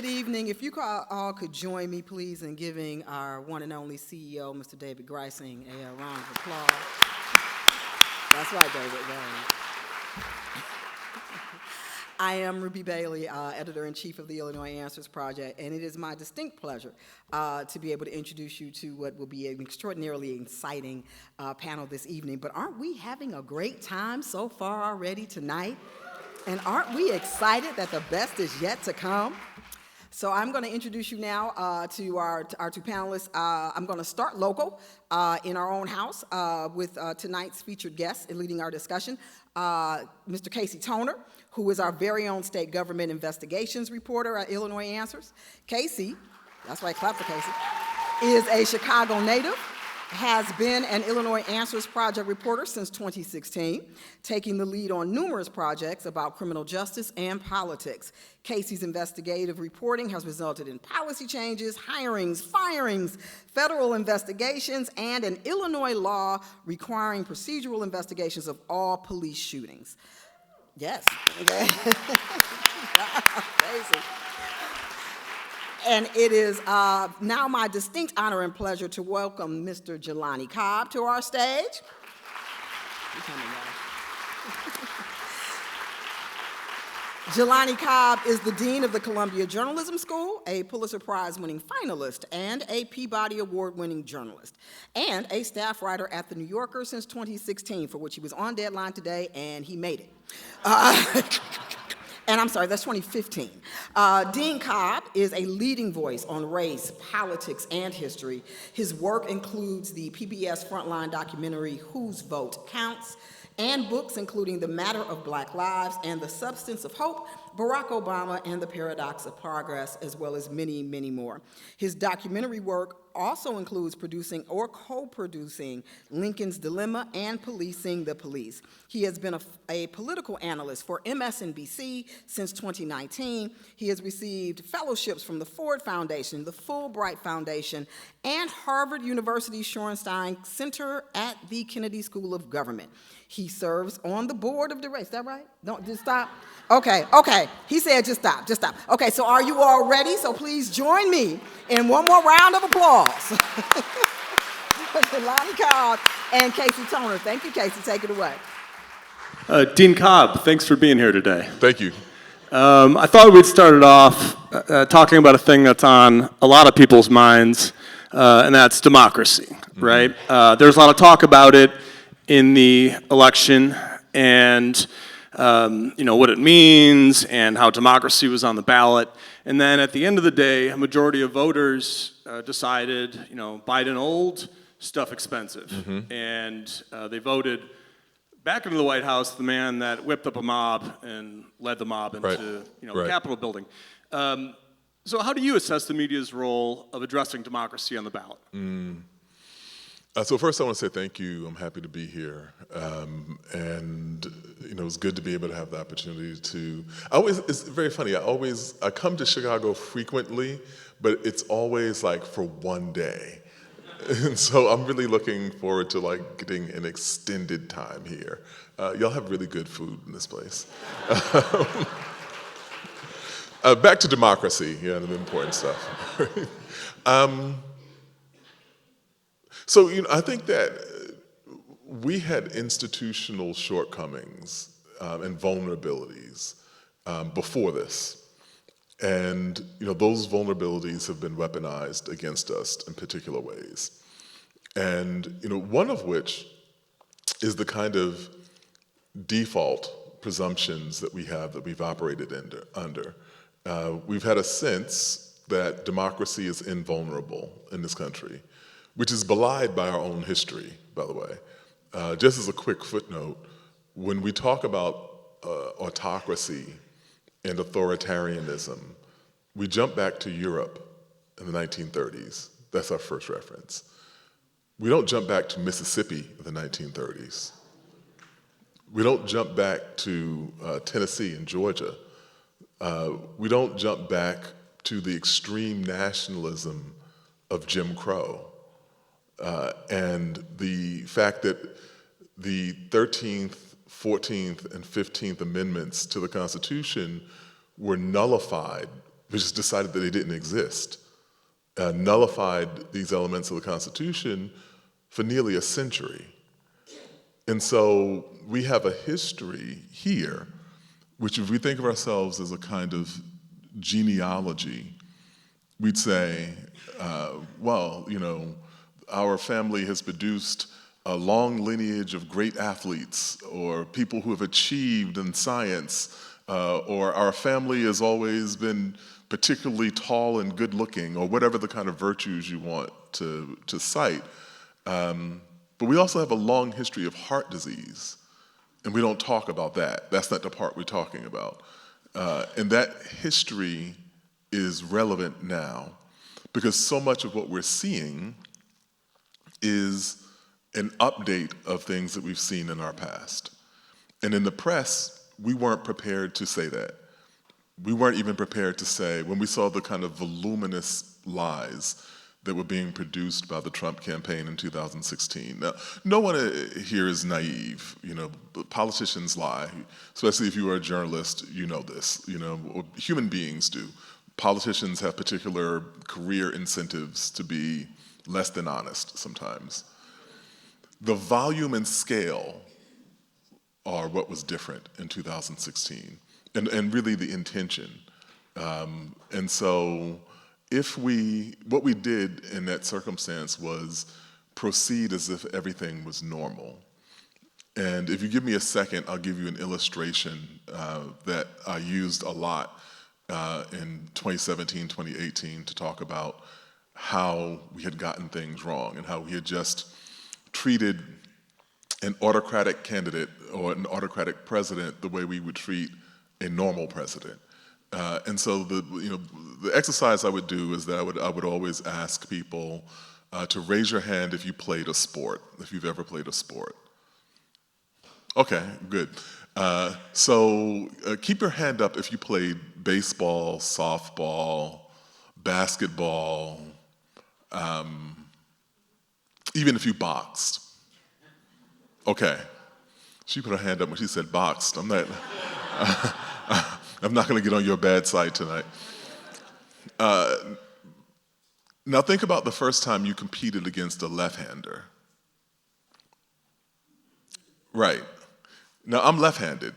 Good evening. If you all could join me, please, in giving our one and only CEO, Mr. David Greising, a round of applause. That's right, David. I am Ruby Bailey, Editor-in-Chief of the Illinois Answers Project, and it is my distinct pleasure to be able to introduce you to what will be an extraordinarily exciting panel this evening. But aren't we having a great time so far already tonight? And aren't we excited that the best is yet to come? So I'm going to introduce you now to our two panelists. I'm going to start local in our own house with tonight's featured guest in leading our discussion, Mr. Casey Toner, who is our very own state government investigations reporter at Illinois Answers. Casey, that's right, clap for Casey, is a Chicago native, has been an Illinois Answers Project reporter since 2016, taking the lead on numerous projects about criminal justice and politics. Casey's investigative reporting has resulted in policy changes, hirings, firings, federal investigations, and an Illinois law requiring procedural investigations of all police shootings. Yes. Casey. And it is now my distinct honor and pleasure to welcome Mr. Jelani Cobb to our stage. Jelani Cobb is the Dean of the Columbia Journalism School, a Pulitzer Prize-winning finalist, and a Peabody Award-winning journalist, and a staff writer at The New Yorker since 2016, for which he was on deadline today, and he made it. And I'm sorry, that's 2015. Dean Cobb is a leading voice on race, politics, and history. His work includes the PBS Frontline documentary, Whose Vote Counts, and books including The Matter of Black Lives and The Substance of Hope, Barack Obama and the Paradox of Progress, as well as many, many more. His documentary work also includes producing or co-producing Lincoln's Dilemma and Policing the Police. He has been a political analyst for MSNBC since 2019. He has received fellowships from the Ford Foundation, the Fulbright Foundation, and Harvard University Shorenstein Center at the Kennedy School of Government. He serves on the board of directors. Is that right? Don't just stop. Okay. He said just stop. Okay, so are you all ready? So please join me in one more round of applause. Jelani Cobb and Casey Toner. Thank you, Casey. Take it away. Dean Cobb, thanks for being here today. Thank you. I thought we'd start it off talking about a thing that's on a lot of people's minds, and that's democracy, right? There's a lot of talk about it in the election, and what it means and how democracy was on the ballot. And then at the end of the day, a majority of voters decided, Biden old, stuff expensive. And they voted back into the White House the man that whipped up a mob and led the mob into the Capitol building. So how do you assess the media's role of addressing democracy on the ballot? So first I want to say thank you. I'm happy to be here. And it's good to be able to have the opportunity to, it's very funny, I come to Chicago frequently, but it's always like for one day. And so I'm really looking forward to getting an extended time here. Y'all have really good food in this place. Back to democracy, the important stuff. So, I think that we had institutional shortcomings and vulnerabilities before this. And, those vulnerabilities have been weaponized against us in particular ways. And, one of which is the kind of default presumptions that we've operated under. We've had a sense that democracy is invulnerable in this country, which is belied by our own history, by the way. Just as a quick footnote, when we talk about autocracy and authoritarianism, we jump back to Europe in the 1930s. That's our first reference. We don't jump back to Mississippi in the 1930s. We don't jump back to Tennessee and Georgia. We don't jump back to the extreme nationalism of Jim Crow. And the fact that the 13th, 14th, and 15th Amendments to the Constitution were nullified We just decided that they didn't exist, nullified these elements of the Constitution for nearly a century. And so we have a history here, which if we think of ourselves as a kind of genealogy, we'd say, well, you know, our family has produced a long lineage of great athletes or people who have achieved in science, or our family has always been particularly tall and good looking, or whatever the kind of virtues you want to cite. But we also have a long history of heart disease, and we don't talk about that. That's not the part we're talking about. And that history is relevant now because so much of what we're seeing is an update of things that we've seen in our past. And in the press, we weren't prepared to say that. We weren't even prepared to say, when we saw the kind of voluminous lies that were being produced by the Trump campaign in 2016. Now, no one here is naive. You know, politicians lie, especially if you are a journalist, you know this. You know, or human beings do. Politicians have particular career incentives to be less than honest sometimes. The volume and scale are what was different in 2016, and really the intention. And so what we did in that circumstance was proceed as if everything was normal. And if you give me a second, I'll give you an illustration that I used a lot in 2017, 2018 to talk about how we had gotten things wrong and how we had just treated an autocratic candidate or an autocratic president the way we would treat a normal president. And so the exercise I would do is that I would always ask people to raise your hand if you played a sport, if you've ever played a sport. Okay, good. So keep your hand up if you played baseball, softball, basketball, even if you boxed. Okay. She put her hand up when she said boxed. I'm not going to get on your bad side tonight. Now think about the first time you competed against a left-hander. Right. Now I'm left-handed.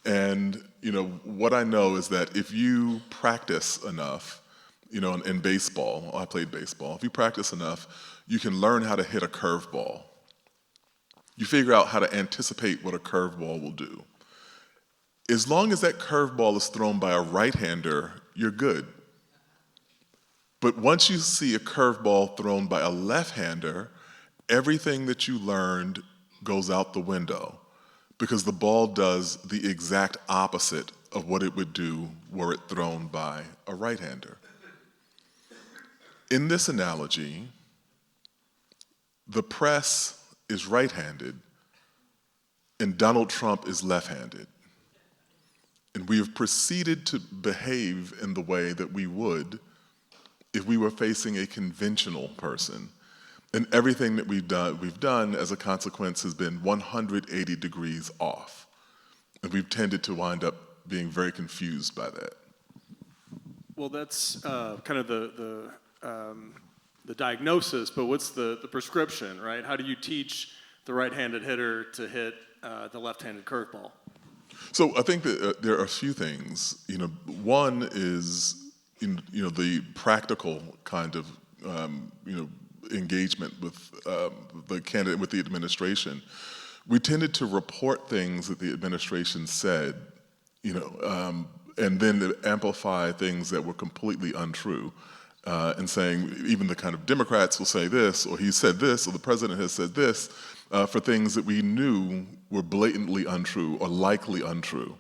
And, you know, what I know is that if you practice enough, you know, in baseball, I played baseball, if you practice enough, you can learn how to hit a curveball. You figure out how to anticipate what a curveball will do. As long as that curveball is thrown by a right-hander, you're good. But once you see a curveball thrown by a left-hander, everything that you learned goes out the window because the ball does the exact opposite of what it would do were it thrown by a right-hander. In this analogy, the press is right-handed and Donald Trump is left-handed. And we have proceeded to behave in the way that we would if we were facing a conventional person. And everything that we've done as a consequence has been 180 degrees off. And we've tended to wind up being very confused by that. Well, that's kind of the diagnosis, but what's the prescription, right? How do you teach the right-handed hitter to hit the left-handed curveball? So I think that there are a few things. You know, one is the practical kind of engagement with the candidate, with the administration. We tended to report things that the administration said, and then to amplify things that were completely untrue. And saying even the kind of Democrats will say this, or he said this, or the president has said this, for things that we knew were blatantly untrue or likely untrue.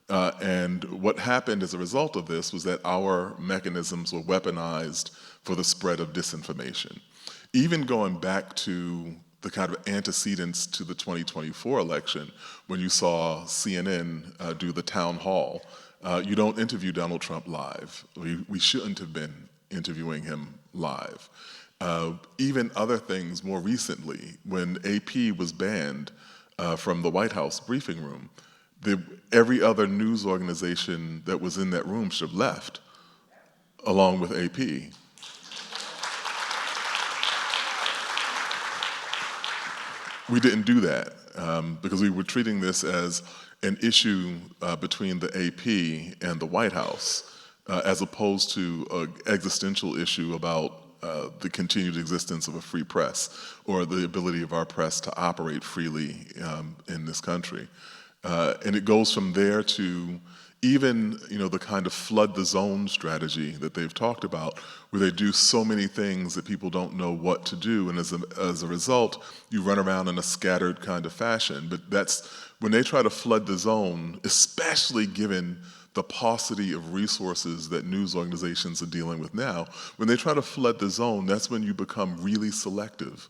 And what happened as a result of this was that our mechanisms were weaponized for the spread of disinformation. Even going back to the kind of antecedents to the 2024 election, when you saw CNN do the town hall, you don't interview Donald Trump live. We shouldn't have been interviewing him live. Even other things more recently, when AP was banned from the White House briefing room, every other news organization that was in that room should have left along with AP. We didn't do that because we were treating this as an issue between the AP and the White House, as opposed to an existential issue about the continued existence of a free press or the ability of our press to operate freely in this country. And it goes from there to even, the kind of flood the zone strategy that they've talked about, where they do so many things that people don't know what to do, and as a result, you run around in a scattered kind of fashion. But that's when they try to flood the zone, especially given the paucity of resources that news organizations are dealing with now. When they try to flood the zone, that's when you become really selective.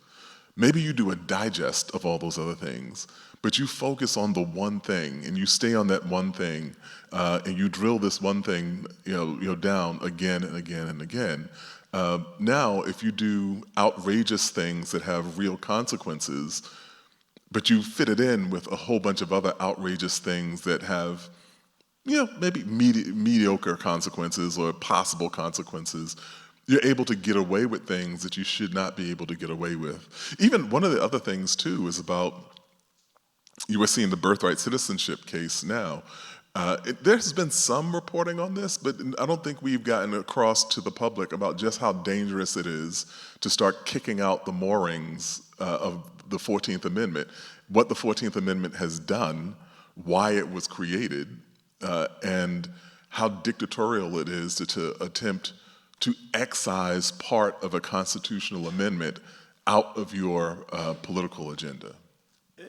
Maybe you do a digest of all those other things, but you focus on the one thing, and you stay on that one thing, and you drill this one thing, down again and again and again. Now, if you do outrageous things that have real consequences, but you fit it in with a whole bunch of other outrageous things that have, maybe mediocre consequences or possible consequences, you're able to get away with things that you should not be able to get away with. Even one of the other things, too, is about, you were seeing the birthright citizenship case now. There's been some reporting on this, but I don't think we've gotten across to the public about just how dangerous it is to start kicking out the moorings of the 14th Amendment, what the 14th Amendment has done, why it was created, and how dictatorial it is to attempt to excise part of a constitutional amendment out of your political agenda.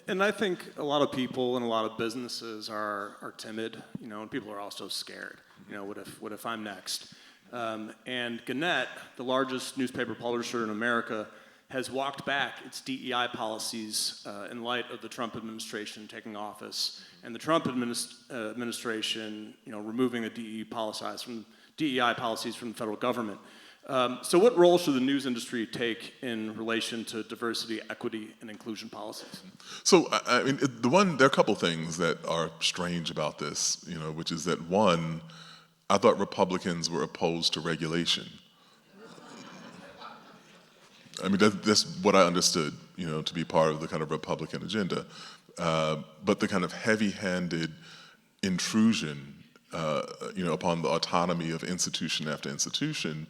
And I think a lot of people and a lot of businesses are timid, and people are also scared. What if I'm next? And Gannett, the largest newspaper publisher in America, has walked back its DEI policies in light of the Trump administration taking office and the Trump administration, removing the DEI policies from the federal government. So what role should the news industry take in relation to diversity, equity, and inclusion policies? So, there are a couple things that are strange about this, which is that, one, I thought Republicans were opposed to regulation. That's what I understood, to be part of the kind of Republican agenda. But the kind of heavy-handed intrusion, upon the autonomy of institution after institution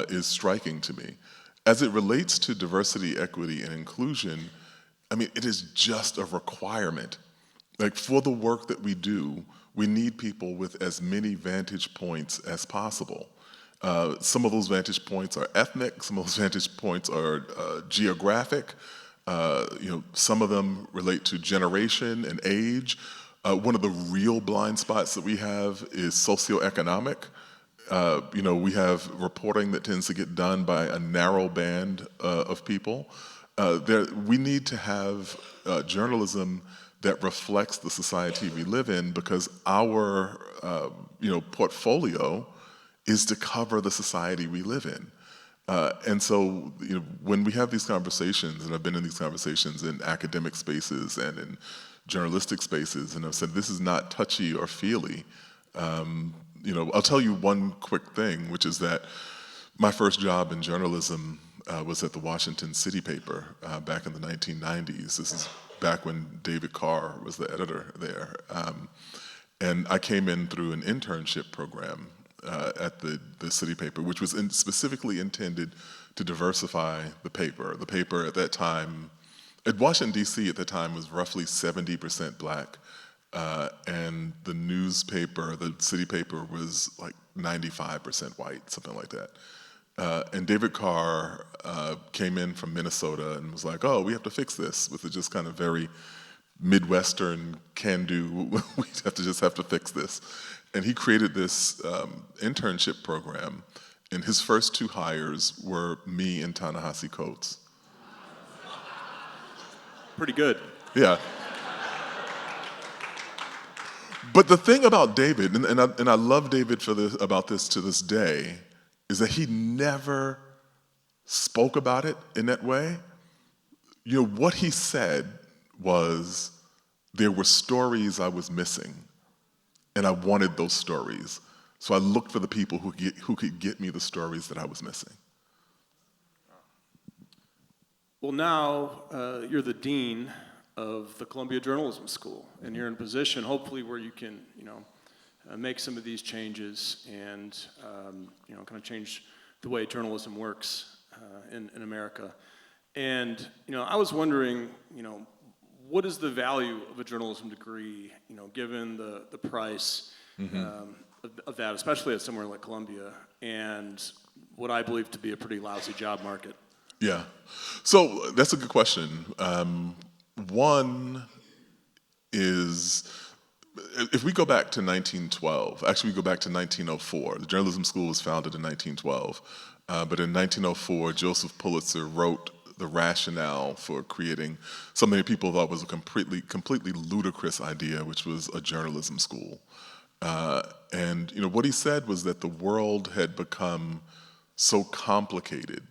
is striking to me. As it relates to diversity, equity, and inclusion, it is just a requirement. Like, for the work that we do, we need people with as many vantage points as possible. Some of those vantage points are ethnic, some of those vantage points are geographic, some of them relate to generation and age. One of the real blind spots that we have is socioeconomic. We have reporting that tends to get done by a narrow band of people. We need to have journalism that reflects the society we live in, because our portfolio is to cover the society we live in. And so when we have these conversations, and I've been in these conversations in academic spaces and in journalistic spaces, and I've said this is not touchy or feely. I'll tell you one quick thing, which is that my first job in journalism was at the Washington City paper back in the 1990s. This is back when David Carr was the editor there. And I came in through an internship program at the city paper, which was specifically intended to diversify the paper. The paper at that time, at Washington, D.C. at the time, was roughly 70% black. And the newspaper, the city paper, was like 95% white, something like that. And David Carr came in from Minnesota and was like, "Oh, we have to fix this," with a just kind of very Midwestern can-do, we have to fix this. And he created this internship program, and his first two hires were me and Ta-Nehisi Coates. Pretty good. Yeah. But the thing about David, and I love David about this to this day, is that he never spoke about it in that way. What he said was, there were stories I was missing, and I wanted those stories. So I looked for the people who could get me the stories that I was missing. Well, now you're the dean of the Columbia Journalism School, and you're in a position, hopefully, where you can, make some of these changes and, kind of change the way journalism works in America. And, I was wondering, what is the value of a journalism degree, given the price of that, especially at somewhere like Columbia, and what I believe to be a pretty lousy job market? Yeah. So that's a good question. One is, if we go back to 1912, actually we go back to 1904. The journalism school was founded in 1912. But in 1904, Joseph Pulitzer wrote the rationale for creating something that people thought was a completely ludicrous idea, which was a journalism school. And what he said was that the world had become so complicated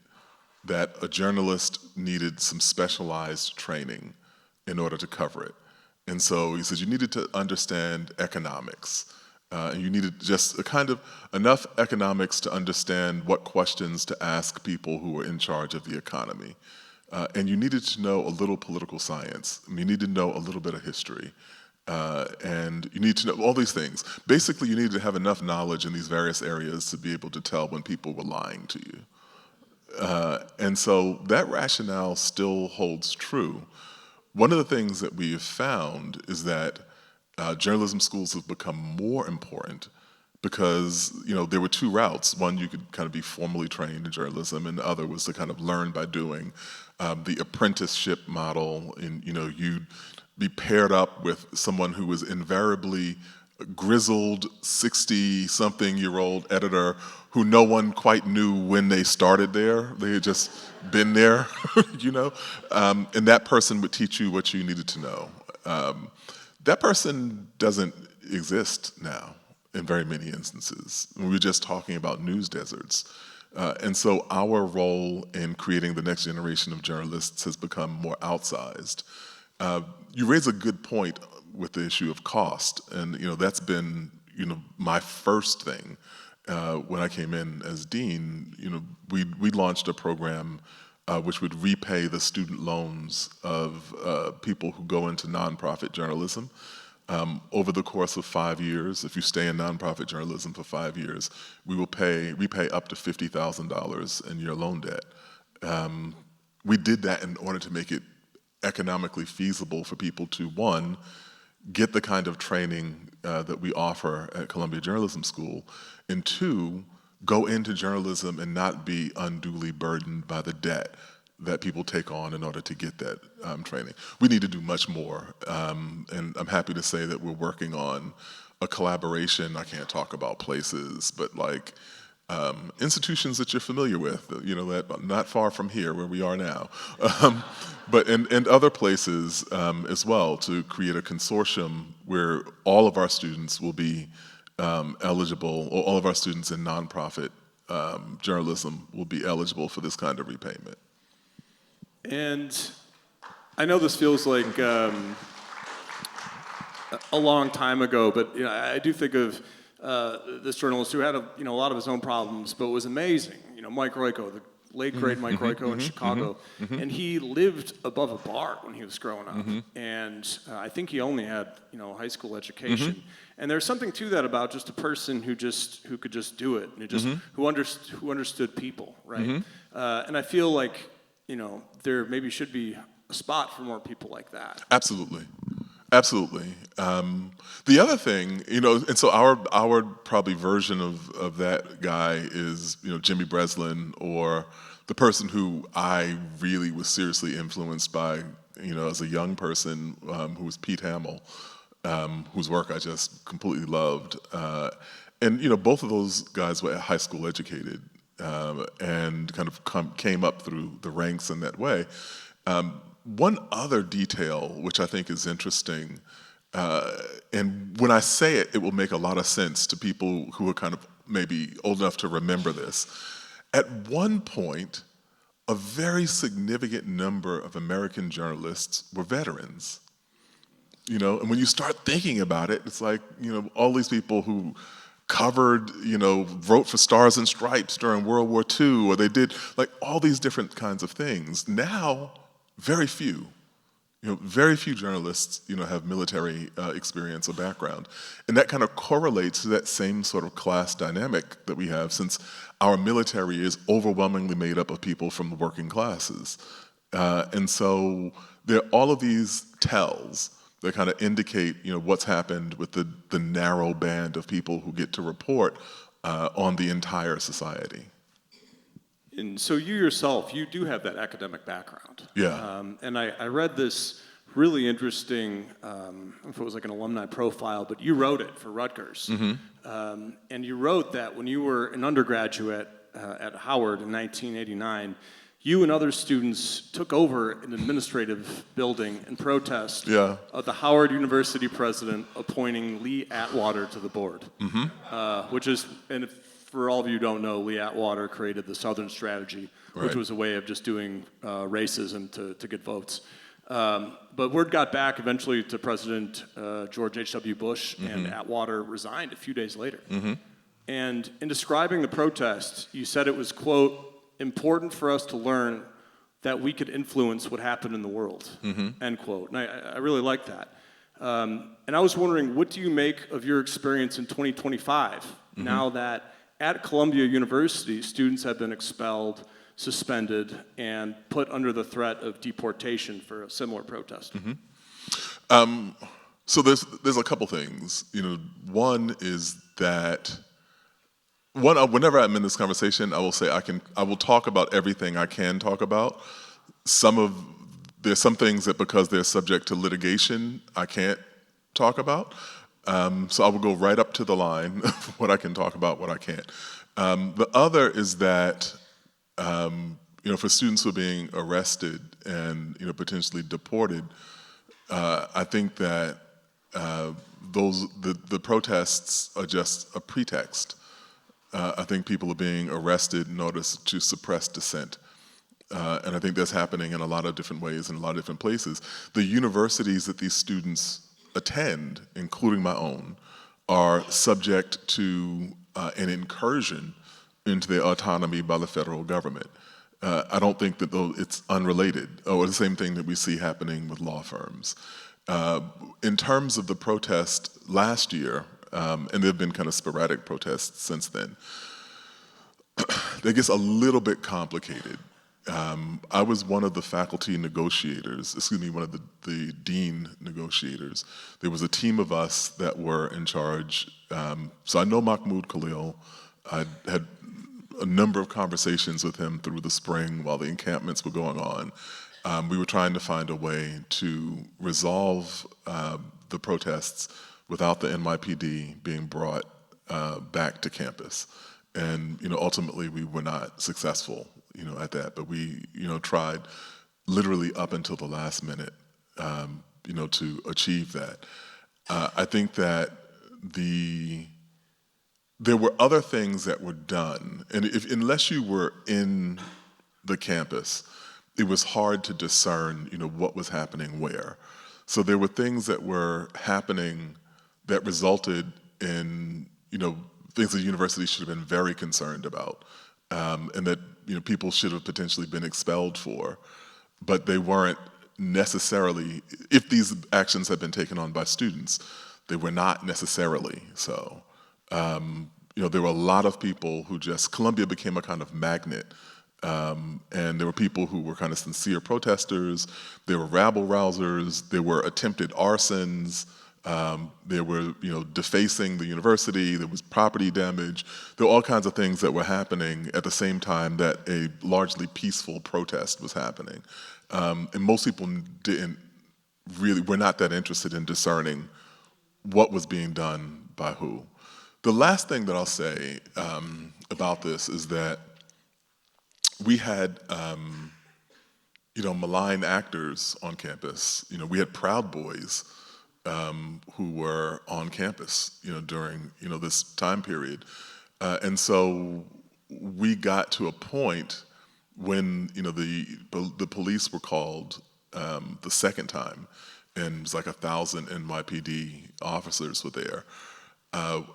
that a journalist needed some specialized training in order to cover it. And so he says you needed to understand economics. And you needed just a kind of enough economics to understand what questions to ask people who were in charge of the economy. And you needed to know a little political science. You needed to know a little bit of history. And you need to know all these things. Basically, you needed to have enough knowledge in these various areas to be able to tell when people were lying to you. And so that rationale still holds true. One of the things that we have found is that journalism schools have become more important because there were two routes. One, you could kind of be formally trained in journalism, and the other was to kind of learn by doing. The apprenticeship model, you'd be paired up with someone who was invariably a grizzled 60-something-year-old editor who no one quite knew when they started there. They had just been there, and that person would teach you what you needed to know. That person doesn't exist now in very many instances. We were just talking about news deserts. And so our role in creating the next generation of journalists has become more outsized. You raise a good point with the issue of cost, and that's been my first thing when I came in as dean. We launched a program which would repay the student loans of people who go into nonprofit journalism. Over the course of 5 years, if you stay in nonprofit journalism for 5 years, we will repay up to $50,000 in your loan debt. We did that in order to make it economically feasible for people to, one, get the kind of training that we offer at Columbia Journalism School, and two, go into journalism and not be unduly burdened by the debt that people take on in order to get that training. We need to do much more, and I'm happy to say that we're working on a collaboration. I can't talk about places, but like institutions that you're familiar with, that not far from here where we are now, but in other places as well, to create a consortium where all of our students will be eligible, or all of our students in nonprofit journalism will be eligible for this kind of repayment. And I know this feels like a long time ago, but I do think of this journalist who had a lot of his own problems, but was amazing. Mike Royko, the late great Mike Royko in Chicago, and he lived above a bar when he was growing up, and I think he only had high school education. And there's something to that about just a person who could just do it, and who understood people, right? And I feel like there maybe should be a spot for more people like that. Absolutely. The other thing, and so our probably version of that guy is, Jimmy Breslin, or the person who I really was seriously influenced by, as a young person, who was Pete Hamill, whose work I just completely loved. And both of those guys were high school educated, and kind of came up through the ranks in that way. One other detail, which I think is interesting, and when I say it, it will make a lot of sense to people who are kind of maybe old enough to remember this. At one point, a very significant number of American journalists were veterans. And when you start thinking about it, it's like, all these people who covered, wrote for Stars and Stripes during World War II, or they did like all these different kinds of things. Now, very few. Very few journalists, have military experience or background. And that kind of correlates to that same sort of class dynamic that we have, since our military is overwhelmingly made up of people from the working classes. And so there are all of these tells that kind of indicate, what's happened with the narrow band of people who get to report on the entire society. And so you yourself, you do have that academic background. Yeah. And I read this really interesting, I don't know if it was like an alumni profile, but you wrote it for Rutgers. And you wrote that when you were an undergraduate at Howard in 1989, you and other students took over an administrative building in protest of the Howard University president appointing Lee Atwater to the board, which is, and for all of you who don't know, Lee Atwater created the Southern Strategy, which was a way of just doing racism to get votes. But word got back eventually to President George H.W. Bush, and Atwater resigned a few days later. And in describing the protest, you said it was, quote, important for us to learn that we could influence what happened in the world, end quote. And I really like that. And I was wondering, what do you make of your experience in 2025, now that at Columbia University, students have been expelled, suspended, and put under the threat of deportation for a similar protest? So there's a couple things. One is that whenever I'm in this conversation, I will say I will talk about everything I can talk about. There's some things that, because they're subject to litigation, I can't talk about. So I will go right up to the line of what I can talk about, what I can't. The other is that, for students who are being arrested and potentially deported, I think that the protests are just a pretext. I think people are being arrested in order to suppress dissent. And I think that's happening in a lot of different ways in a lot of different places. The universities that these students attend, including my own, are subject to an incursion into their autonomy by the federal government. I don't think that it's unrelated, or the same thing that we see happening with law firms. In terms of the protest last year, and there have been kind of sporadic protests since then, that gets a little bit complicated. I was one of the faculty negotiators, one of the dean negotiators. There was a team of us that were in charge. So I know Mahmoud Khalil. I had a number of conversations with him through the spring while the encampments were going on. We were trying to find a way to resolve the protests without the NYPD being brought back to campus. And ultimately we were not successful at that, but we tried literally up until the last minute to achieve that. I think that there were other things that were done, and unless you were in the campus, it was hard to discern what was happening where. So there were things that were happening that resulted in things the university should have been very concerned about, and that people should have potentially been expelled for, but they weren't necessarily. If these actions had been taken on by students, they were not necessarily so. There were a lot of people who Columbia became a kind of magnet, and there were people who were kind of sincere protesters. There were rabble-rousers. There were attempted arsons. There were, defacing the university. There was property damage. There were all kinds of things that were happening at the same time that a largely peaceful protest was happening. And most people were not that interested in discerning what was being done by who. The last thing that I'll say about this is that we had, malign actors on campus. We had Proud Boys who were on campus, during, this time period. And so we got to a point when, the police were called the second time, and it was like 1,000 NYPD officers were there.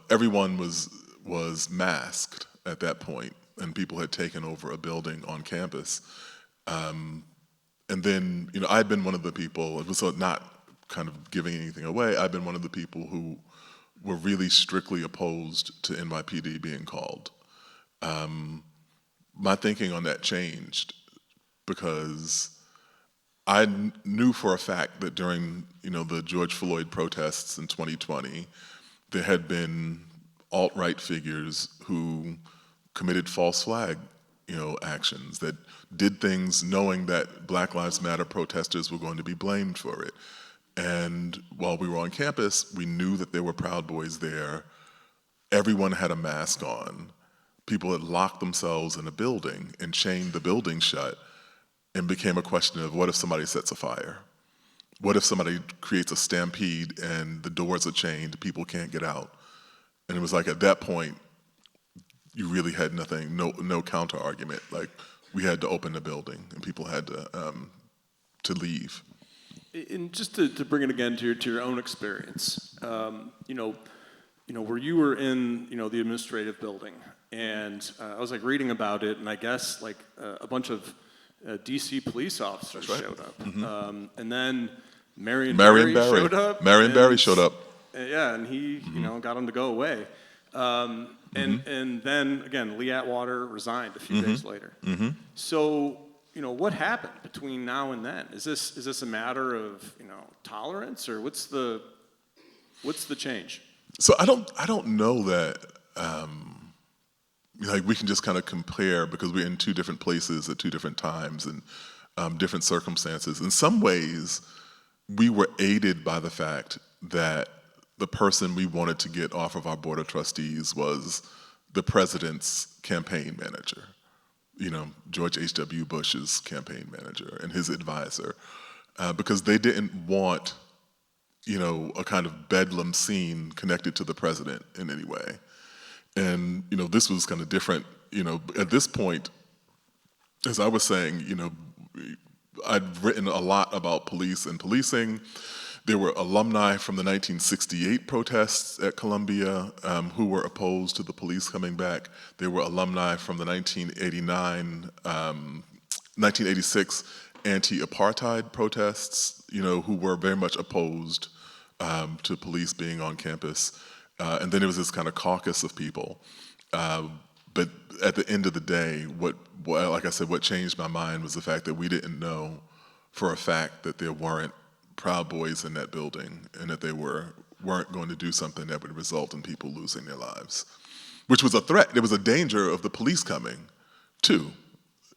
everyone was masked at that point, and people had taken over a building on campus. And then, I'd been one of the people, so not kind of giving anything away, I've been one of the people who were really strictly opposed to NYPD being called. My thinking on that changed because I knew for a fact that during, the George Floyd protests in 2020, there had been alt-right figures who committed false flag, actions, that did things knowing that Black Lives Matter protesters were going to be blamed for it. And while we were on campus, we knew that there were Proud Boys there. Everyone had a mask on. People had locked themselves in a building and chained the building shut, and became a question of, what if somebody sets a fire? What if somebody creates a stampede and the doors are chained, people can't get out? And it was like, at that point, you really had nothing, no counter argument. Like, we had to open the building and people had to leave. And just to bring it again to your own experience, where you were in, the administrative building, and I was reading about it, and I guess a bunch of DC police officers showed up, and then Marion Barry showed up. Marion Barry showed up. Yeah, and he, got him to go away. And then again, Lee Atwater resigned a few days later. So, what happened between now and then? Is this a matter of tolerance, or what's the change? So I don't know that we can just kind of compare, because we're in two different places at two different times and different circumstances. In some ways, we were aided by the fact that the person we wanted to get off of our board of trustees was the president's campaign manager, George H.W. Bush's campaign manager and his advisor, because they didn't want, a kind of bedlam scene connected to the president in any way. And, this was kind of different, at this point, as I was saying, I'd written a lot about police and policing. There were alumni from the 1968 protests at Columbia who were opposed to the police coming back. There were alumni from the 1986 anti-apartheid protests, who were very much opposed to police being on campus. And then there was this kind of caucus of people. But at the end of the day, like I said, what changed my mind was the fact that we didn't know for a fact that there weren't Proud Boys in that building, and that they weren't going to do something that would result in people losing their lives, which was a threat. There was a danger of the police coming, too,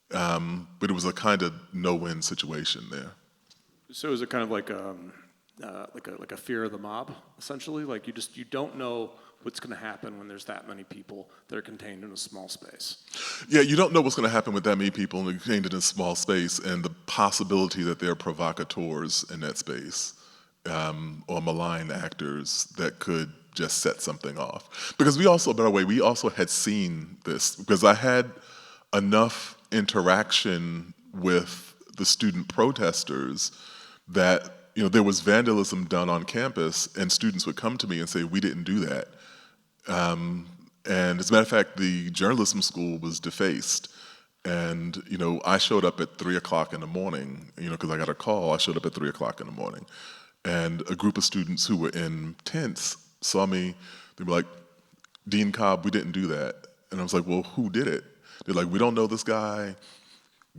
but it was a kind of no-win situation there. So is it kind of like a fear of the mob, essentially? You don't know what's going to happen when there's that many people that are contained in a small space. Yeah, you don't know what's going to happen with that many people contained in a small space, and the possibility that there are provocateurs in that space, or malign actors that could just set something off. Because we also, by the way, we also had seen this, because I had enough interaction with the student protesters that there was vandalism done on campus, and students would come to me and say, "We didn't do that." And as a matter of fact, the journalism school was defaced. And, I showed up at 3 o'clock in the morning, because I got a call. I showed up at 3 o'clock in the morning. And a group of students who were in tents saw me. They were like, "Dean Cobb, we didn't do that." And I was like, "Well, who did it?" They're like, "We don't know this guy.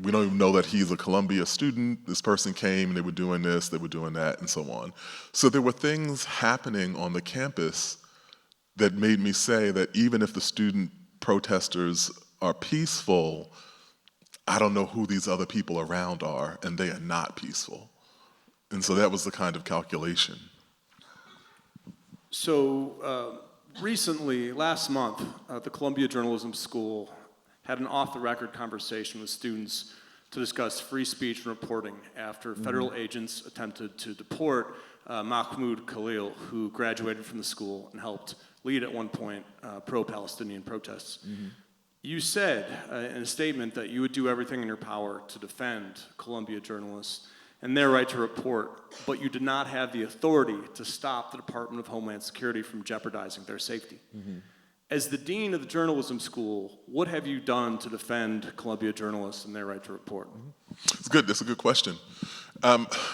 We don't even know that he's a Columbia student. This person came, and they were doing this, they were doing that, and so on." So there were things happening on the campus that made me say that even if the student protesters are peaceful, I don't know who these other people around are, and they are not peaceful. And so that was the kind of calculation. So recently, last month, the Columbia Journalism School had an off-the-record conversation with students to discuss free speech and reporting after federal agents attempted to deport Mahmoud Khalil, who graduated from the school and helped lead at one point pro-Palestinian protests. You said in a statement that you would do everything in your power to defend Columbia journalists and their right to report, but you did not have the authority to stop the Department of Homeland Security from jeopardizing their safety. As the dean of the journalism school, what have you done to defend Columbia journalists and their right to report? It's good. That's a good question.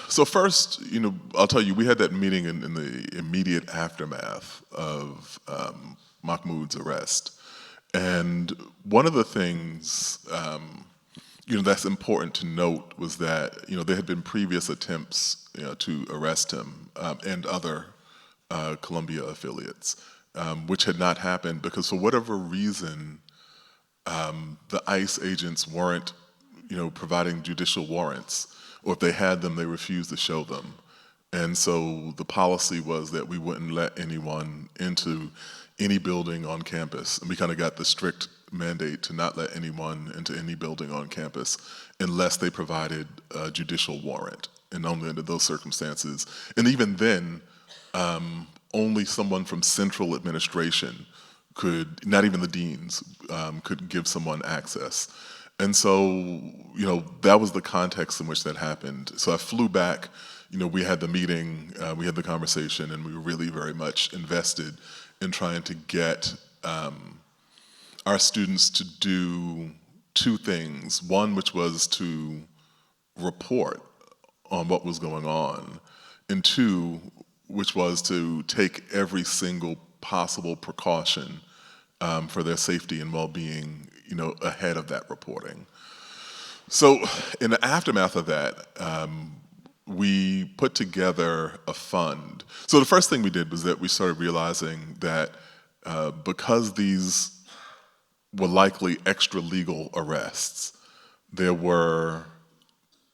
So first, I'll tell you, we had that meeting in the immediate aftermath of Mahmoud's arrest. And one of the things, that's important to note was that, there had been previous attempts, to arrest him and other Columbia affiliates, which had not happened because for whatever reason, the ICE agents weren't, providing judicial warrants, or if they had them, they refused to show them. And so the policy was that we wouldn't let anyone into any building on campus. And we kind of got the strict mandate to not let anyone into any building on campus unless they provided a judicial warrant, and only under those circumstances. And even then, only someone from central administration could, not even the deans, could give someone access. And so, that was the context in which that happened. So I flew back, we had the meeting, we had the conversation, and we were really very much invested in trying to get our students to do two things. One, which was to report on what was going on, and two, which was to take every single possible precaution for their safety and well-being, ahead of that reporting. So in the aftermath of that, we put together a fund. So the first thing we did was that we started realizing that because these were likely extra legal arrests, there were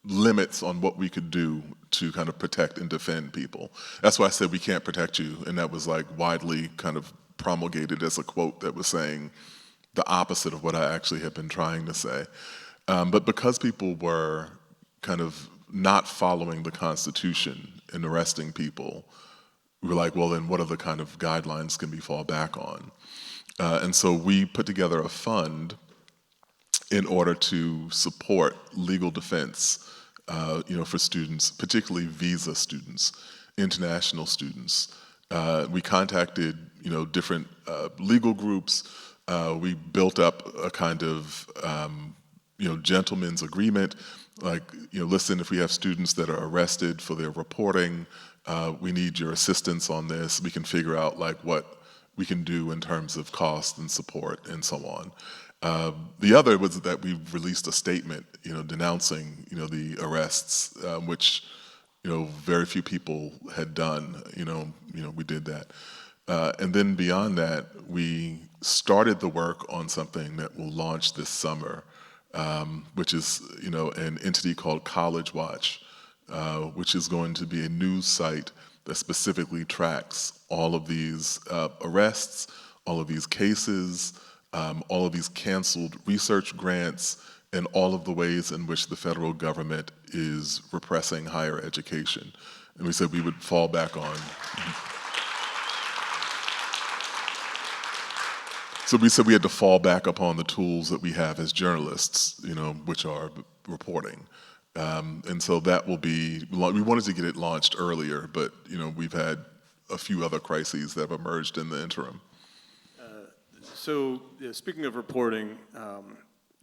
limits on what we could do to kind of protect and defend people. That's why I said we can't protect you, and that was like widely kind of promulgated as a quote that was saying the opposite of what I actually had been trying to say. But because people were kind of not following the Constitution and arresting people, we were like, well, then what other kind of guidelines can we fall back on? And so we put together a fund in order to support legal defense, for students, particularly visa students, international students. We contacted, different legal groups. We built up a kind of, gentleman's agreement. Like, listen, if we have students that are arrested for their reporting, we need your assistance on this. We can figure out like what we can do in terms of cost and support and so on. The other was that we released a statement, denouncing, the arrests, which, very few people had done. We did that. And then beyond that, we started the work on something that will launch this summer, which is, an entity called College Watch, which is going to be a news site that specifically tracks all of these arrests, all of these cases, all of these canceled research grants, and all of the ways in which the federal government is repressing higher education. And we said we would fall back on. So we said we had to fall back upon the tools that we have as journalists, which are reporting. And so that will be, we wanted to get it launched earlier, but we've had a few other crises that have emerged in the interim. So speaking of reporting,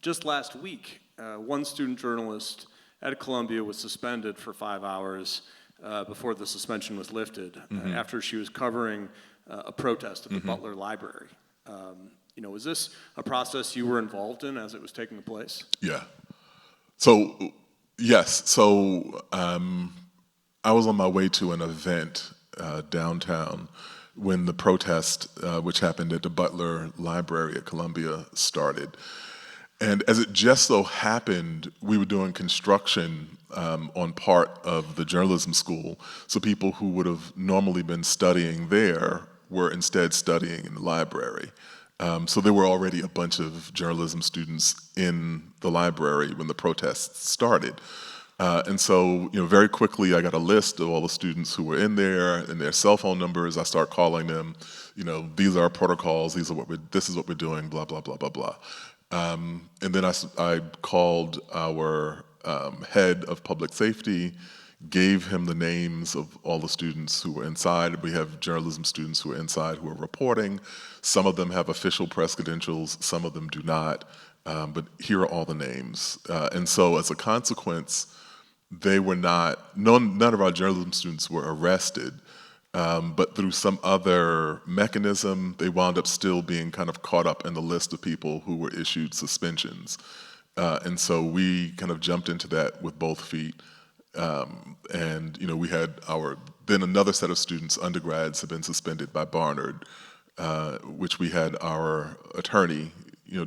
just last week, one student journalist at Columbia was suspended for 5 hours before the suspension was lifted, after she was covering a protest at the Butler Library. Was this a process you were involved in as it was taking place? Yeah. So, yes. So I was on my way to an event downtown when the protest, which happened at the Butler Library at Columbia, started. And as it just so happened, we were doing construction on part of the journalism school, so people who would have normally been studying there were instead studying in the library. So there were already a bunch of journalism students in the library when the protests started. And so, very quickly I got a list of all the students who were in there and their cell phone numbers. I start calling them, these are our protocols, this is what we're doing, blah, blah, blah, blah, blah. And then I called our head of public safety gave him the names of all the students who were inside. We have journalism students who are inside who are reporting. Some of them have official press credentials, some of them do not, but here are all the names. And so as a consequence, they were not, none of our journalism students were arrested, but through some other mechanism, they wound up still being kind of caught up in the list of people who were issued suspensions. And so we kind of jumped into that with both feet. And we had then another set of students, undergrads, have been suspended by Barnard, which we had our attorney,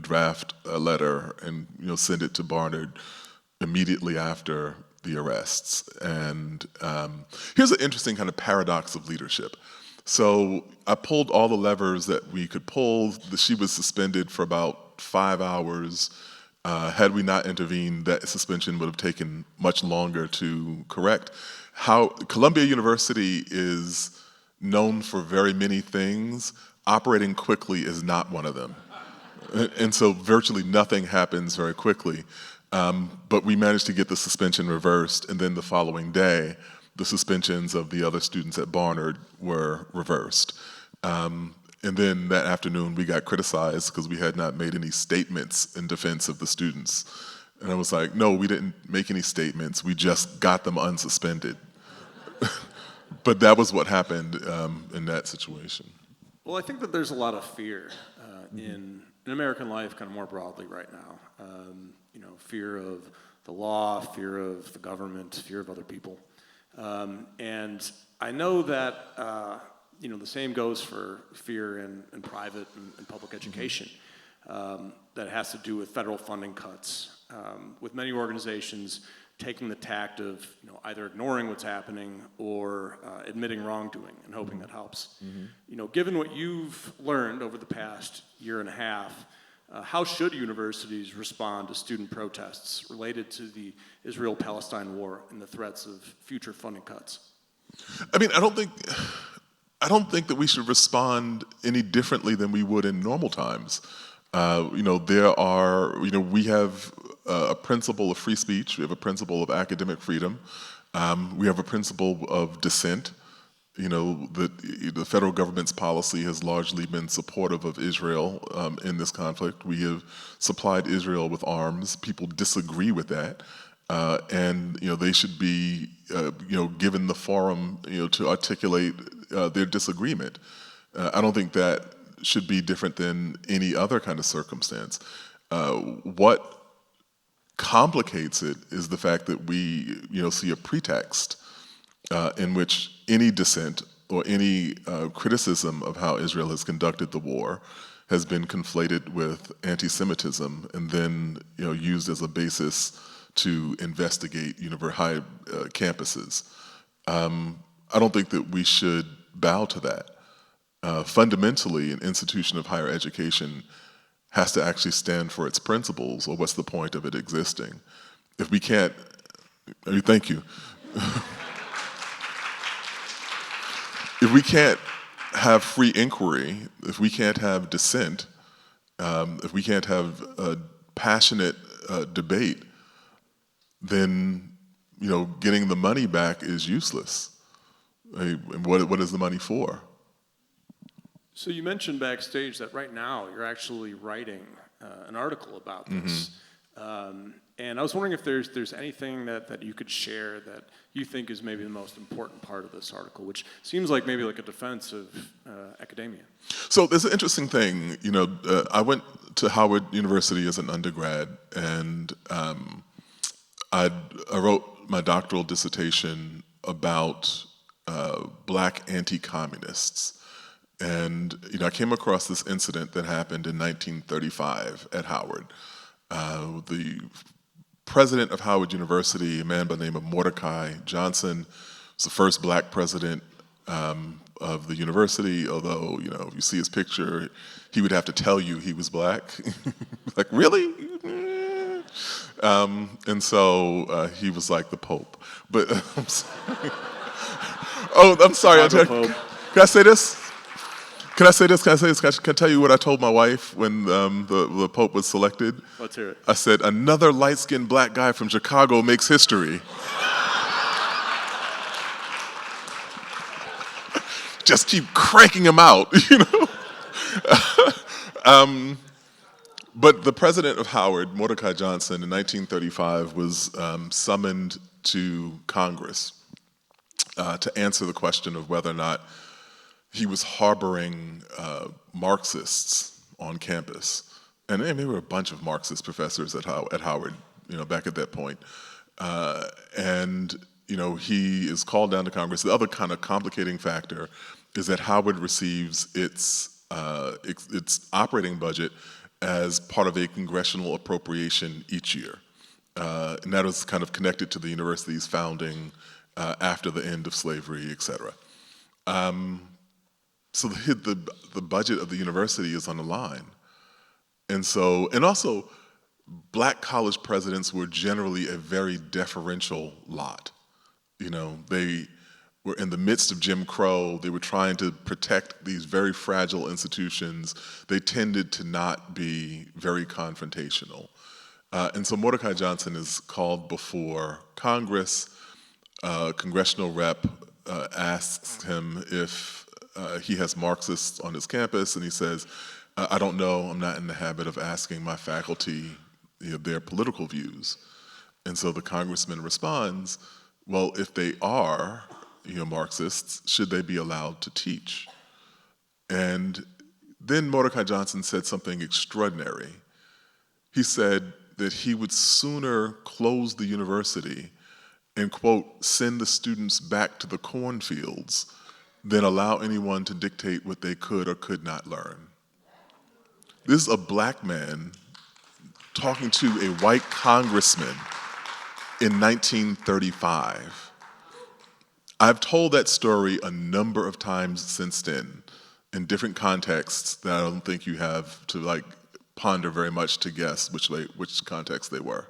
draft a letter and send it to Barnard immediately after the arrests. And here's an interesting kind of paradox of leadership. So I pulled all the levers that we could pull. She was suspended for about 5 hours. Had we not intervened, that suspension would have taken much longer to correct. Columbia University is known for very many things. Operating quickly is not one of them. And so virtually nothing happens very quickly. But we managed to get the suspension reversed, and then the following day, the suspensions of the other students at Barnard were reversed. And then that afternoon, we got criticized because we had not made any statements in defense of the students. And I was like, no, we didn't make any statements. We just got them unsuspended. But that was what happened in that situation. Well, I think that there's a lot of fear in American life kind of more broadly right now. Fear of the law, fear of the government, fear of other people. And I know that the same goes for fear in private and public education. That has to do with federal funding cuts, with many organizations taking the tact of either ignoring what's happening or admitting wrongdoing and hoping that helps. Given what you've learned over the past year and a half, how should universities respond to student protests related to the Israel-Palestine war and the threats of future funding cuts? I mean, I don't think that we should respond any differently than we would in normal times. We have a principle of free speech. We have a principle of academic freedom. We have a principle of dissent. The federal government's policy has largely been supportive of Israel in this conflict. We have supplied Israel with arms. People disagree with that. And they should be given the forum to articulate their disagreement. I don't think that should be different than any other kind of circumstance. What complicates it is the fact that we see a pretext in which any dissent or any criticism of how Israel has conducted the war has been conflated with anti-Semitism and then used as a basis to investigate high campuses. I don't think that we should bow to that. Fundamentally, an institution of higher education has to actually stand for its principles, or what's the point of it existing? If we can't, thank you. If we can't have free inquiry, if we can't have dissent, if we can't have a passionate debate, then getting the money back is useless. And what is the money for? So you mentioned backstage that right now you're actually writing an article about this. And I was wondering if there's anything that you could share that you think is maybe the most important part of this article, which seems like maybe like a defense of academia. So there's an interesting thing. I went to Howard University as an undergrad, and I wrote my doctoral dissertation about black anti-communists. And I came across this incident that happened in 1935 at Howard. The president of Howard University, a man by the name of Mordecai Johnson, was the first black president of the university, although, if you see his picture, he would have to tell you he was black. Like, really? And so he was like the Pope. But I'm sorry. Oh, I'm sorry. Can I say this? Can I say this? Can I tell you what I told my wife when the Pope was selected? Let's hear it. I said, another light-skinned black guy from Chicago makes history. just keep cranking them out, you know? But the president of Howard, Mordecai Johnson, in 1935 was summoned to Congress to answer the question of whether or not he was harboring Marxists on campus. And there were a bunch of Marxist professors at Howard, you know, back at that point. And, you know, he is called down to Congress. The other kind of complicating factor is that Howard receives its operating budget as part of a congressional appropriation each year. And that was kind of connected to the university's founding after the end of slavery, et cetera. So the budget of the university is on the line. And also, black college presidents were generally a very deferential lot. You know, they were in the midst of Jim Crow. They were trying to protect these very fragile institutions. They tended to not be very confrontational. And so Mordecai Johnson is called before Congress. Congressional rep asks him if he has Marxists on his campus, and he says, I don't know, I'm not in the habit of asking my faculty, you know, their political views. And so the congressman responds, well, if they are, you know, Marxists, should they be allowed to teach? And then Mordecai Johnson said something extraordinary. He said that he would sooner close the university and, quote, send the students back to the cornfields than allow anyone to dictate what they could or could not learn. This is a black man talking to a white congressman in 1935. I've told that story a number of times since then in different contexts that I don't think you have to like ponder very much to guess which context they were.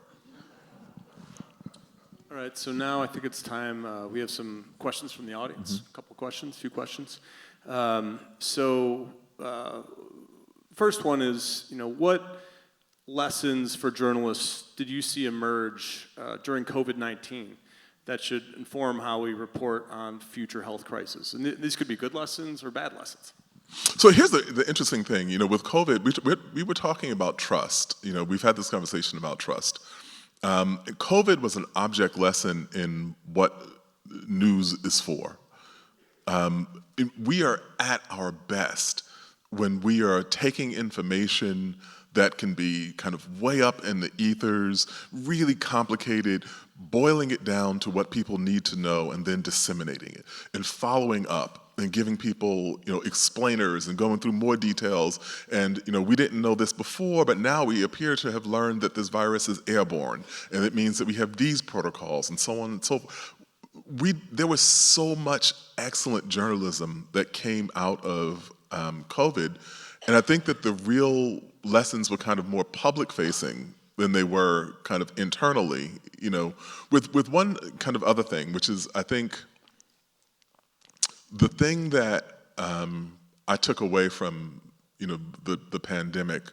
All right, so now I think it's time, we have some questions from the audience, a couple questions, few questions. First one is, you know, what lessons for journalists did you see emerge during COVID-19 that should inform how we report on future health crises? And these could be good lessons or bad lessons. So here's the interesting thing, you know, with COVID, we were talking about trust. You know, we've had this conversation about trust. COVID was an object lesson in what news is for. We are at our best when we are taking information that can be kind of way up in the ethers, really complicated, boiling it down to what people need to know and then disseminating it and following up and giving people, you know, explainers and going through more details. And, you know, we didn't know this before, but now we appear to have learned that this virus is airborne, and it means that we have these protocols and so on and so forth. There was so much excellent journalism that came out of COVID, and I think that the real lessons were kind of more public-facing than they were kind of internally, you know, with one kind of other thing, which is, I think, the thing that I took away from, you know, the pandemic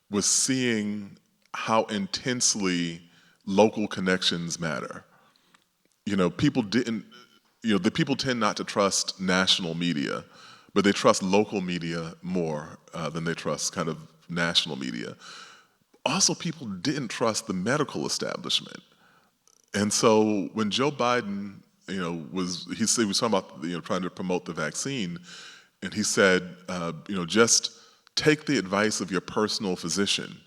was seeing how intensely local connections matter. You know, people tend not to trust national media, but they trust local media more than they trust kind of national media. Also, people didn't trust the medical establishment. And so when Joe Biden, you know, he was talking about, you know, trying to promote the vaccine, and he said, you know, just take the advice of your personal physician,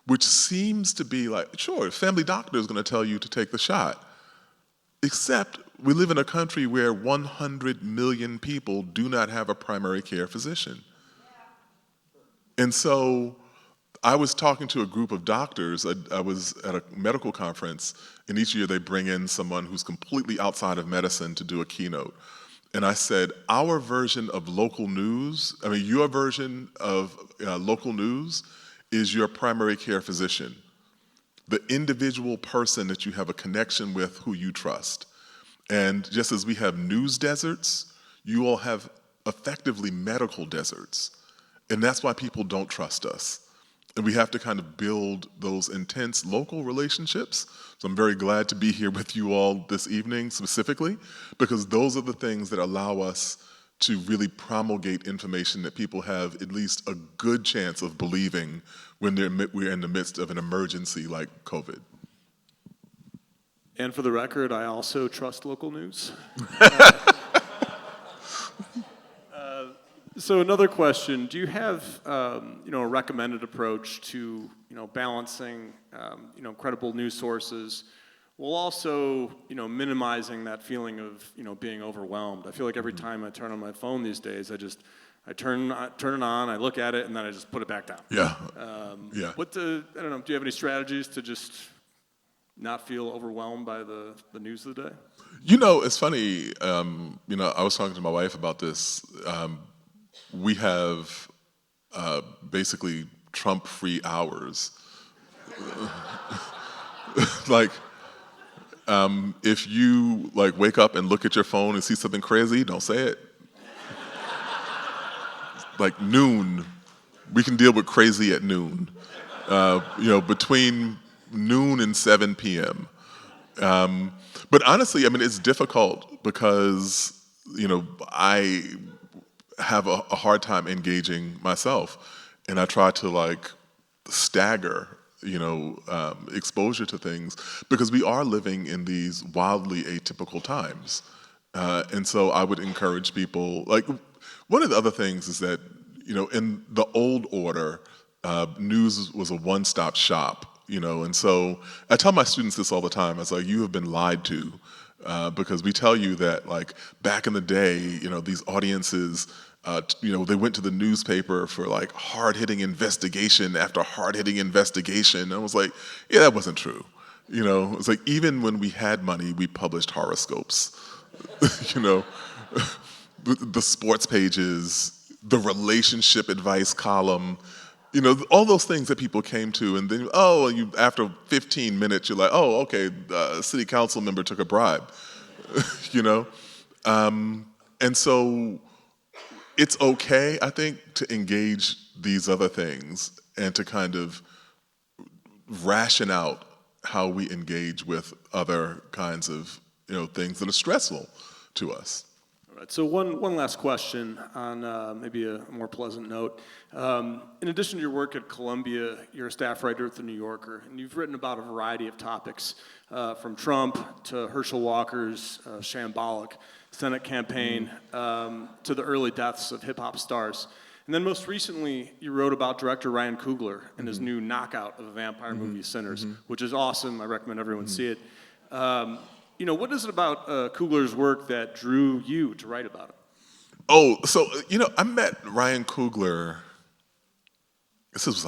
which seems to be like, sure, a family doctor is going to tell you to take the shot. Except we live in a country where 100 million people do not have a primary care physician. And so I was talking to a group of doctors. I was at a medical conference, and each year they bring in someone who's completely outside of medicine to do a keynote. And I said, our version of local news, your version of local news is your primary care physician, the individual person that you have a connection with who you trust. And just as we have news deserts, you all have effectively medical deserts. And that's why people don't trust us. And we have to kind of build those intense local relationships. So I'm very glad to be here with you all this evening specifically, because those are the things that allow us to really promulgate information that people have at least a good chance of believing when we're in the midst of an emergency like COVID. And for the record, I also trust local news. So another question: do you have, a recommended approach to, balancing, credible news sources, while also, minimizing that feeling of, being overwhelmed? I feel like every time I turn on my phone these days, I turn it on, I look at it, and then I just put it back down. Yeah. I don't know. Do you have any strategies to just not feel overwhelmed by the news of the day? It's funny. I was talking to my wife about this. We have basically Trump-free hours. If you wake up and look at your phone and see something crazy, don't say it. Noon, we can deal with crazy at noon. Between noon and 7 p.m. But honestly, it's difficult because I have a hard time engaging myself, and I try to stagger exposure to things, because we are living in these wildly atypical times. And so I would encourage people, one of the other things is that, in the old order, news was a one-stop shop, and so I tell my students this all the time. I was like, you have been lied to, because we tell you that, back in the day, these audiences, they went to the newspaper for hard-hitting investigation after hard-hitting investigation. And I was like, yeah, that wasn't true. It's even when we had money, we published horoscopes. The sports pages, the relationship advice column, all those things that people came to, and then, after 15 minutes, you're like, oh, okay, a city council member took a bribe, And so it's okay, I think, to engage these other things and to kind of ration out how we engage with other kinds of, things that are stressful to us. All right, so one last question on maybe a more pleasant note. In addition to your work at Columbia, you're a staff writer at The New Yorker, and you've written about a variety of topics, from Trump to Herschel Walker's shambolic Senate campaign, to the early deaths of hip-hop stars. And then most recently, you wrote about director Ryan Coogler and his new knockout of a vampire movie, Sinners, which is awesome. I recommend everyone see it. What is it about Coogler's work that drew you to write about it? Oh, so, I met Ryan Coogler, this was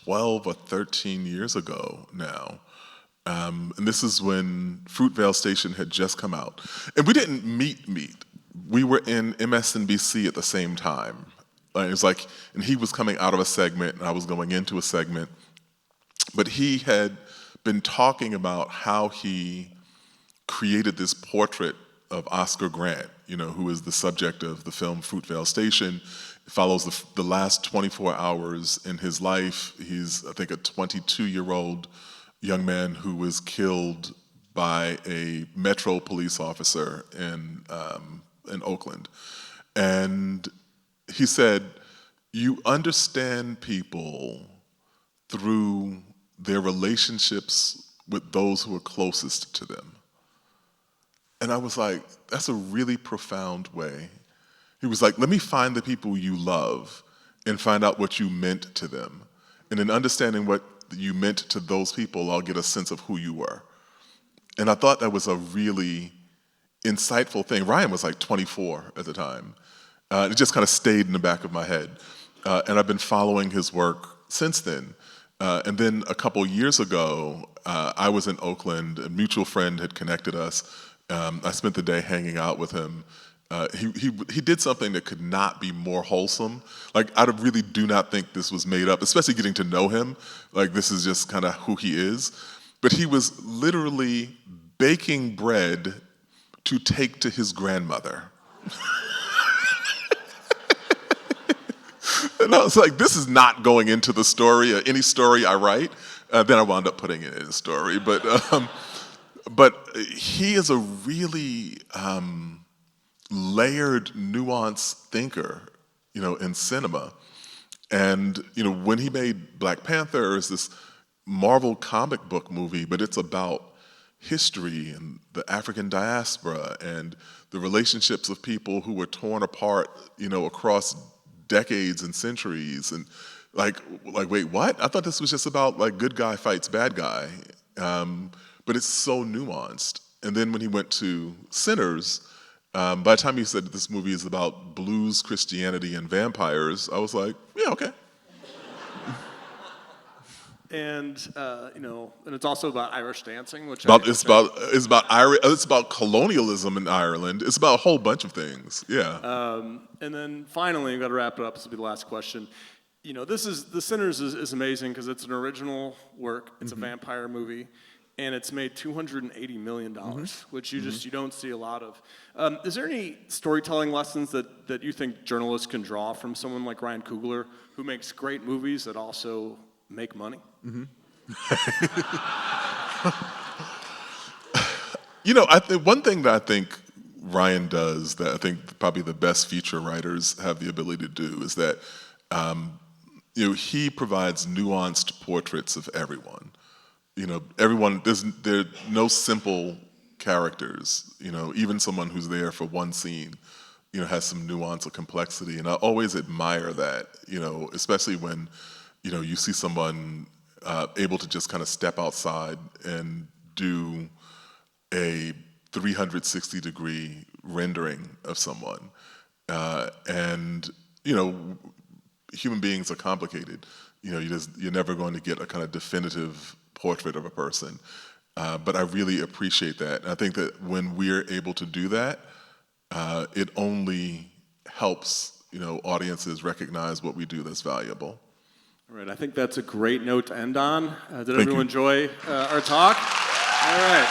12 or 13 years ago now. And this is when Fruitvale Station had just come out. And we didn't meet. We were in MSNBC at the same time. It was and he was coming out of a segment, and I was going into a segment. But he had been talking about how he created this portrait of Oscar Grant, who is the subject of the film Fruitvale Station. It follows the last 24 hours in his life. He's, I think, a 22-year-old young man who was killed by a Metro police officer in Oakland. And he said, you understand people through their relationships with those who are closest to them. And I was like, that's a really profound way. He was like, let me find the people you love and find out what you meant to them. And in understanding what you meant to those people, I'll get a sense of who you were. And I thought that was a really insightful thing. Ryan was 24 at the time. It just kind of stayed in the back of my head. And I've been following his work since then. And then a couple years ago, I was in Oakland. A mutual friend had connected us. I spent the day hanging out with him. He did something that could not be more wholesome. I really do not think this was made up, especially getting to know him. This is just kind of who he is. But he was literally baking bread to take to his grandmother. And I was like, this is not going into the story or any story I write. Then I wound up putting it in a story. But he is a really layered, nuanced thinker, in cinema. And, when he made Black Panther, it's this Marvel comic book movie, but it's about history and the African diaspora and the relationships of people who were torn apart, across decades and centuries. And like, wait, what? I thought this was just about like good guy fights bad guy. But it's so nuanced. And then when he went to Sinners, by the time he said that this movie is about blues, Christianity, and vampires, I was like, yeah, okay. And and it's also about Irish dancing, which It's about colonialism in Ireland. It's about a whole bunch of things. Yeah. And then finally, we've got to wrap it up. This will be the last question. The Sinners is amazing because it's an original work. It's a vampire movie, and it's made $280 million, which you don't see a lot of. Is there any storytelling lessons that you think journalists can draw from someone like Ryan Coogler, who makes great movies that also make money? One thing that I think Ryan does that I think probably the best feature writers have the ability to do is that he provides nuanced portraits of everyone. Everyone, there are no simple characters. Even someone who's there for one scene, has some nuance or complexity, and I always admire that. Especially when, you see someone able to just kind of step outside and do a 360-degree rendering of someone. And human beings are complicated. You're never going to get a kind of definitive portrait of a person. But I really appreciate that. And I think that when we're able to do that, it only helps, audiences recognize what we do that's valuable. All right, I think that's a great note to end on. Did everyone enjoy our talk? All right.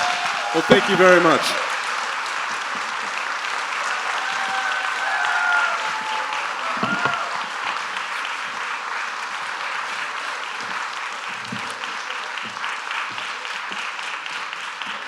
Well, thank you very much.